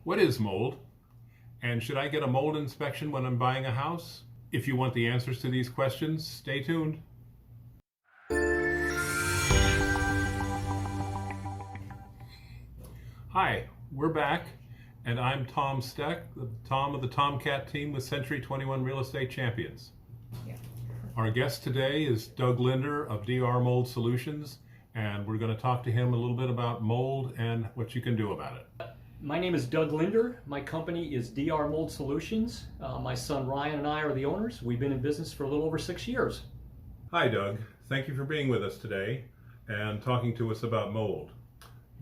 What is mold? And should I get a mold inspection when I'm buying a house? If you want the answers to these questions, stay tuned. Hi, we're back, and I'm Tom Steck, the Tom of the Tomcat team with Century 21 Real Estate Champions. Yeah. Our guest today is Doug Linder of DR Mold Solutions, and we're going to talk to him a little bit about mold and what you can do about it. My name is Doug Linder. My company is DR Mold Solutions. My son Ryan and I are the owners. We've been in business for a little over 6 years. Hi, Doug. Thank you for being with us today and talking to us about mold.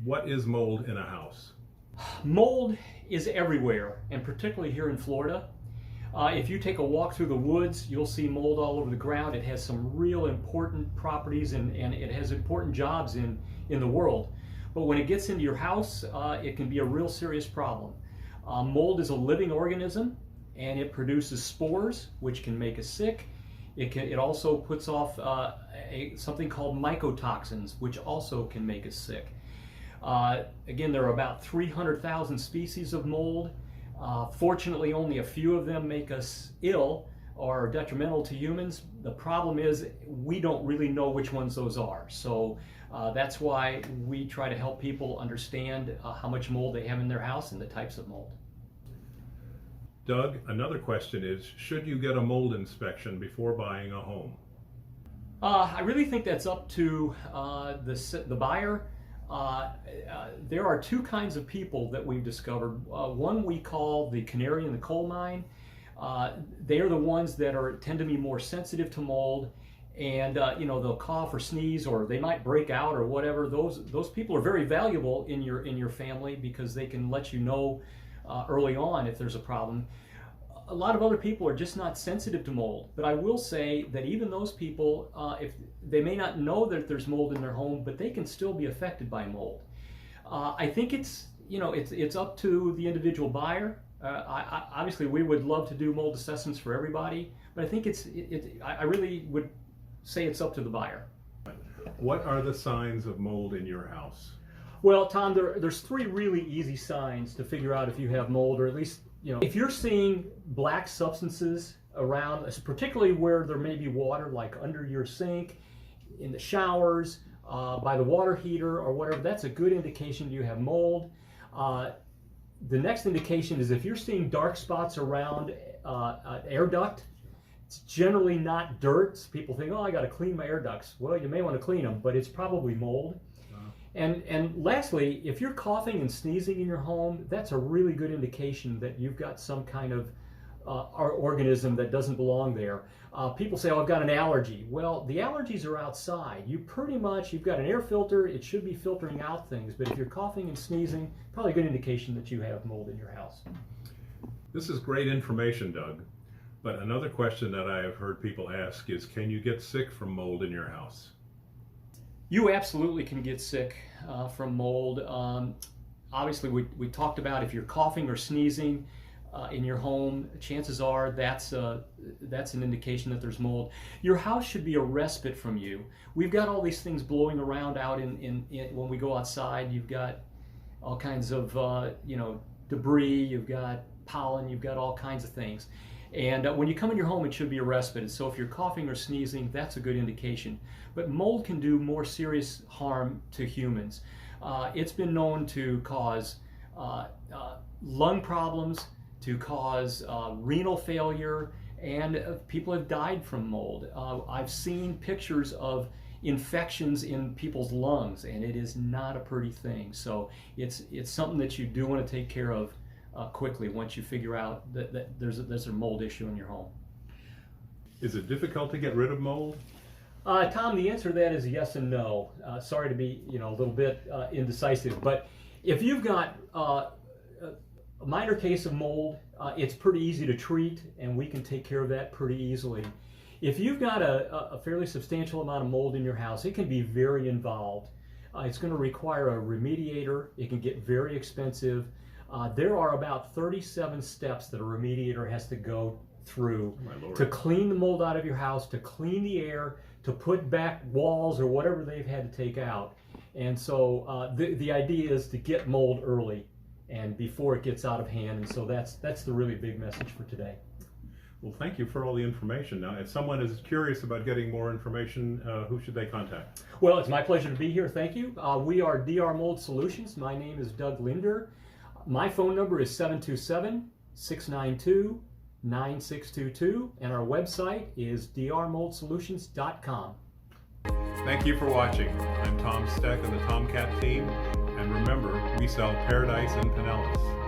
What is mold in a house? Mold is everywhere, and particularly here in Florida. If you take a walk through the woods, you'll see mold all over the ground. It has some real important properties and it has important jobs in the world. But when it gets into your house, it can be a real serious problem. Mold is a living organism, and it produces spores, which can make us sick. It also puts off something called mycotoxins, which also can make us sick. Again, there are about 300,000 species of mold. Fortunately, only a few of them make us ill or detrimental to humans. The problem is we don't really know which ones those are. So that's why we try to help people understand how much mold they have in their house and the types of mold. Doug, another question is, should you get a mold inspection before buying a home? I really think that's up to the buyer. There are two kinds of people that we've discovered. One we call the canary in the coal mine. They are the ones that tend to be more sensitive to mold, and they'll cough or sneeze, or they might break out or whatever. Those people are very valuable in your family because they can let you know early on if there's a problem. A lot of other people are just not sensitive to mold, but I will say that even those people, if they may not know that there's mold in their home, but they can still be affected by mold. I think it's up to the individual buyer. Obviously, we would love to do mold assessments for everybody, but I think I really would say it's up to the buyer. What are the signs of mold in your house? Well, Tom, there's three really easy signs to figure out if you have mold, or at least, if you're seeing black substances around, particularly where there may be water, like under your sink, in the showers, by the water heater or whatever, that's a good indication you have mold. The next indication is if you're seeing dark spots around an air duct. It's generally not dirt. People think, oh, I got to clean my air ducts. Well, you may want to clean them, but it's probably mold. And lastly, if you're coughing and sneezing in your home, that's a really good indication that you've got some kind of organism that doesn't belong there. People say, oh, I've got an allergy. Well, the allergies are outside. You've got an air filter. It should be filtering out things. But if you're coughing and sneezing, probably a good indication that you have mold in your house. This is great information, Doug. But another question that I have heard people ask is, can you get sick from mold in your house? You absolutely can get sick from mold. Obviously, we talked about if you're coughing or sneezing in your home, chances are that's an indication that there's mold. Your house should be a respite from you. We've got all these things blowing around out in when we go outside. You've got all kinds of debris. You've got pollen. You've got all kinds of things. And when you come in your home, it should be a respite. And so if you're coughing or sneezing, that's a good indication. But mold can do more serious harm to humans. It's been known to cause lung problems, to cause renal failure, and people have died from mold. I've seen pictures of infections in people's lungs, and it is not a pretty thing. So it's something that you do want to take care of quickly once you figure out that there's a mold issue in your home. Is it difficult to get rid of mold? Tom, the answer to that is yes and no. Sorry to be a little bit indecisive, but if you've got a minor case of mold, it's pretty easy to treat, and we can take care of that pretty easily. If you've got a fairly substantial amount of mold in your house, it can be very involved. It's going to require a remediator. It can get very expensive. There are about 37 steps that a remediator has to go through to clean the mold out of your house, to clean the air, to put back walls or whatever they've had to take out. And so the idea is to get mold early and before it gets out of hand. And so that's the really big message for today. Well, thank you for all the information. Now, if someone is curious about getting more information, who should they contact? Well, it's my pleasure to be here. Thank you. We are DR Mold Solutions. My name is Doug Linder. My phone number is 727-692-9622, and our website is drmoldsolutions.com. Thank you for watching. I'm Tom Steck of the Tomcat team, and remember, we sell paradise in Pinellas.